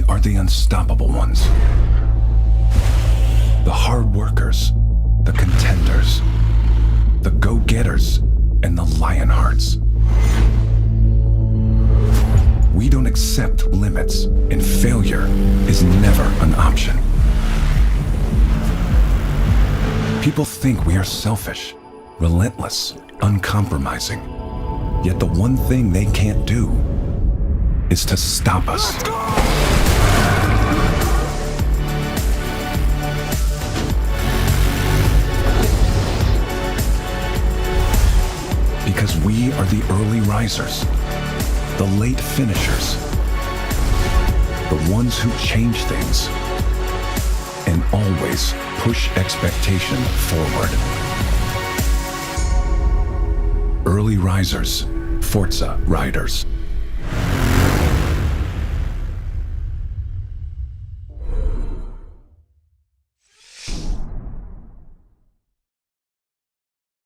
are the unstoppable ones. The hard workers, the contenders, the go-getters, and the lionhearts. We don't accept limits, and failure is never an option. People think we are selfish, relentless, uncompromising. Yet the one thing they can't do is to stop us. Because we are the early risers, the late finishers, the ones who change things, and always push expectation forward. Early risers, Forza riders.